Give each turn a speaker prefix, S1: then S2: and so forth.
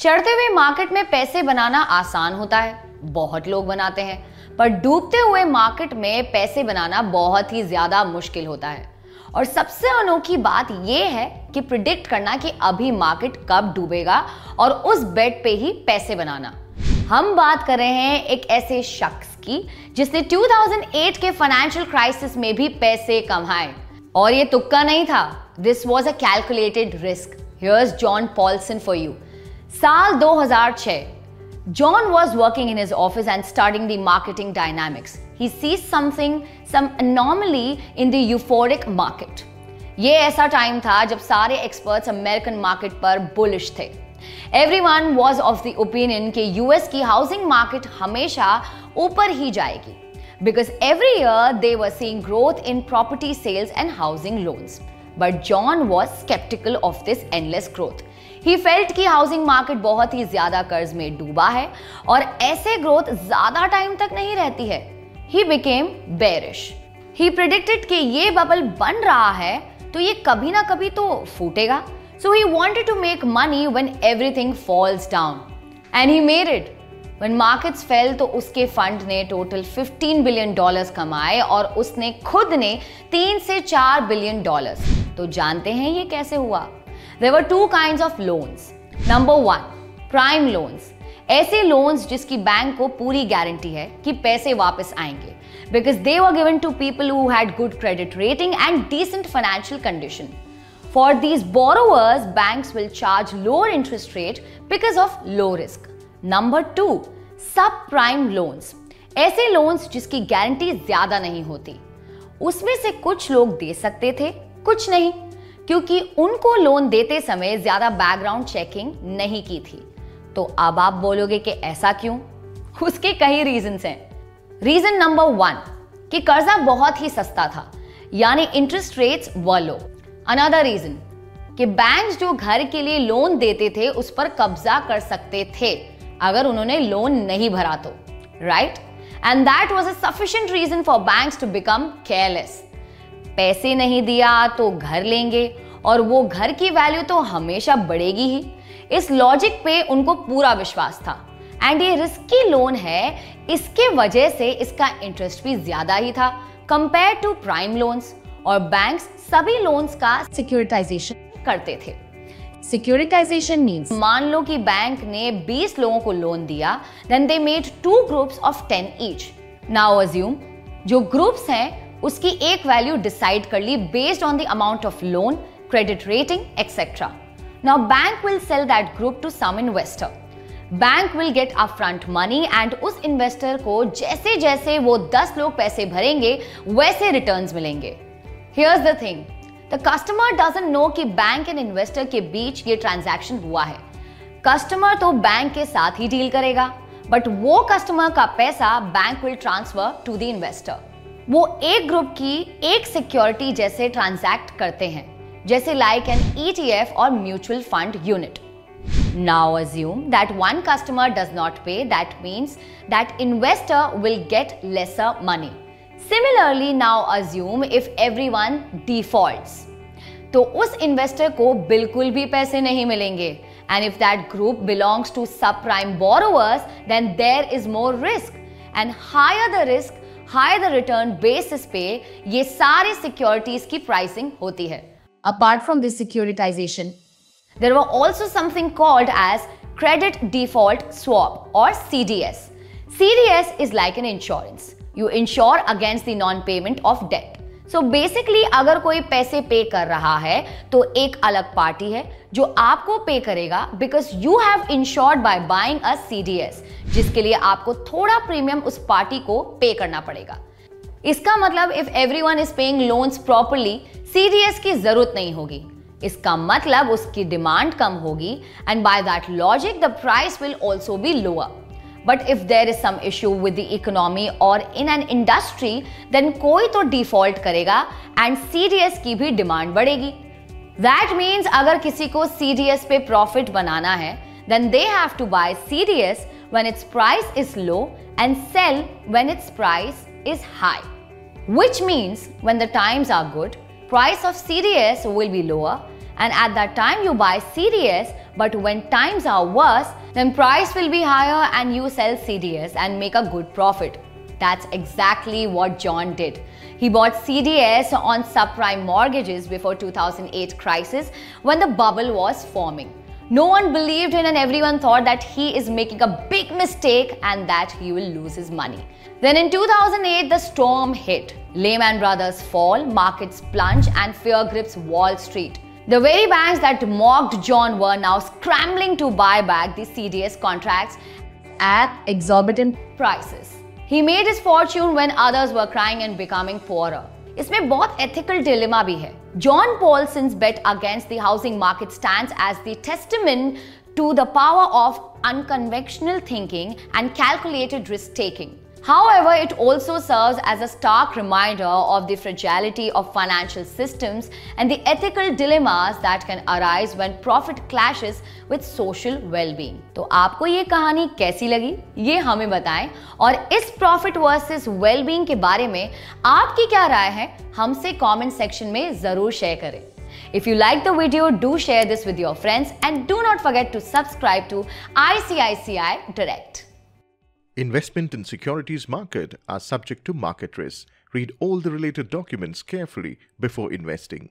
S1: चढ़ते हुए मार्केट में पैसे बनाना आसान होता है, बहुत लोग बनाते हैं, पर डूबते हुए मार्केट में पैसे बनाना बहुत ही ज्यादा मुश्किल होता है। और सबसे अनोखी बात यह है कि प्रिडिक्ट करना कि अभी मार्केट कब डूबेगा और उस बेट पे ही पैसे बनाना। हम बात कर रहे हैं एक ऐसे शख्स की जिसने 2008 के फाइनेंशियल क्राइसिस में भी पैसे कमाए, और ये तुक्का नहीं था। This was a calculated risk. Here's John Paulson for you. साल 2006, John was working in his office and studying the marketing dynamics. He sees some anomaly in the euphoric market. ये ऐसा टाइम था जब सारे एक्सपर्ट्स अमेरिकन मार्केट पर bullish थे। Everyone was of the opinion कि US की हाउसिंग मार्केट हमेशा ऊपर ही जाएगी, because every year they were seeing growth in property sales and housing loans. But John was skeptical of this endless growth. He felt कि housing market बहुत ही ज्यादा कर्ज में डूबा है और ऐसे ग्रोथ ज्यादा टाइम तक नहीं रहती है। He became bearish. He predicted कि ये बबल बन रहा है तो ये कभी ना कभी तो फूटेगा। So he wanted to make money when everything falls down. And he made it. When markets fell तो उसके फंड ने टोटल $15 बिलियन कमाए और उसने खुद ने 3 से 4 बिलियन डॉलर्स। तो जानते हैं ये कैसे हुआ? There were two kinds of loans. Number one, prime loans. ऐसे loans जिसकी बैंक को पूरी गारंटी है कि पैसे वापस आएंगे, because they were given to people who had good credit rating and decent financial condition. For these borrowers, banks will charge lower interest rate because of low risk. Number two, subprime loans. ऐसे loans जिसकी guarantee ज्यादा नहीं होती। उसमें से कुछ लोग दे सकते थे, कुछ नहीं, क्योंकि उनको लोन देते समय ज्यादा बैकग्राउंड चेकिंग नहीं की थी। तो अब आप बोलोगे कि ऐसा क्यों? उसके कई रीजंस हैं। रीजन नंबर 1 कि कर्जा बहुत ही सस्ता था, यानी इंटरेस्ट रेट्स वर लो। अनदर रीजन कि बैंक्स जो घर के लिए लोन देते थे उस पर कब्जा कर सकते थे अगर उन्होंने लोन नहीं भरा तो, right? And that was a sufficient reason for banks to become careless. पैसे नहीं दिया तो घर लेंगे और वो घर की वैल्यू तो हमेशा बढ़ेगी ही। इस लॉजिक पे उनको पूरा विश्वास था। एंड ये रिस्की लोन है, इसके वजह से इसका इंटरेस्ट भी ज्यादा ही था कंपेयर टू प्राइम लोन्स। और बैंक्स सभी लोन्स का सिक्योरिटाइजेशन करते थे। सिक्योरिटाइजेशन मींस, मान लो कि बैंक ने 20 लोगों को लोन दिया, then they made 2 groups of 10 each. Now assume जो ग्रुप्स हैं उसकी एक वैल्यू डिसाइड कर ली based on the amount of loan, credit rating etcetera. Now bank will sell that group to some investor. Bank will get upfront money and उस investor को जैसे जैसे वो 10 लोग पैसे भरेंगे वैसे रिटर्न्स मिलेंगे। Here's the thing, the customer doesn't know कि बैंक एंड इन्वेस्टर के बीच ये ट्रांजैक्शन हुआ है। कस्टमर तो बैंक के साथ ही डील करेगा, बट वो कस्टमर का पैसा bank will transfer to the investor. वो एक ग्रुप की एक सिक्योरिटी जैसे ट्रांजैक्ट करते हैं, जैसे लाइक एन ETF और mutual fund unit. Now assume that one customer does not pay, that means that investor will get lesser money. Similarly now assume if everyone defaults, तो उस investor को बिल्कुल भी पैसे नहीं मिलेंगे। And if that group belongs to sub prime borrowers, then there is more risk, and higher the risk higher the return basis पे ये सारे सिक्योरिटीज की प्राइसिंग होती है। Apart from this securitization, there were also something called as credit default swap और CDS. CDS is like an insurance. You insure against the non-payment of debt. So basically अगर कोई पैसे पे कर रहा है तो एक अलग पार्टी है जो आपको पे करेगा, because you have insured by buying a CDS, जिसके लिए आपको थोड़ा प्रीमियम उस पार्टी को पे करना पड़ेगा। इसका मतलब if everyone is paying loans properly, CDS की जरूरत नहीं होगी। इसका मतलब उसकी डिमांड कम होगी and by that logic the price will also be lower. But if there is some issue with the economy or in an industry, then कोई तो डिफॉल्ट करेगा and CDS की भी डिमांड बढ़ेगी। That means अगर किसी को CDS पे प्रॉफिट बनाना है, then they have to buy CDS when its price is low and sell when its price is high. Which means when the times are good, price of CDS will be lower and at that time you buy CDS, but when times are worse, then price will be higher and you sell CDS and make a good profit. That's exactly what John did. He bought CDS on subprime mortgages before 2008 crisis when the bubble was forming. No one believed in and everyone thought that he is making a big mistake and that he will lose his money. Then in 2008, the storm hit. Lehman Brothers fall, markets plunge and fear grips Wall Street. The very banks that mocked John were now scrambling to buy back the CDS contracts at exorbitant prices. He made his fortune when others were crying and becoming poorer. इसमें बहुत ethical dilemma भी है. John Paulson's bet against the housing market stands as the testament to the power of unconventional thinking and calculated risk-taking. However, it also serves as a stark reminder of the fragility of financial systems and the ethical dilemmas that can arise when profit clashes with social well-being. तो आपको ये कहानी कैसी लगी? ये हमें बताएं और इस प्रॉफिट वर्सेस वेल-बीइंग के बारे में आपकी क्या राय है हमसे कमेंट सेक्शन में जरूर शेयर करें. If you like the video, do share this with your friends and do not forget to subscribe to ICICI Direct.
S2: Investment in securities market are subject to market risk. Read all the related documents carefully before investing.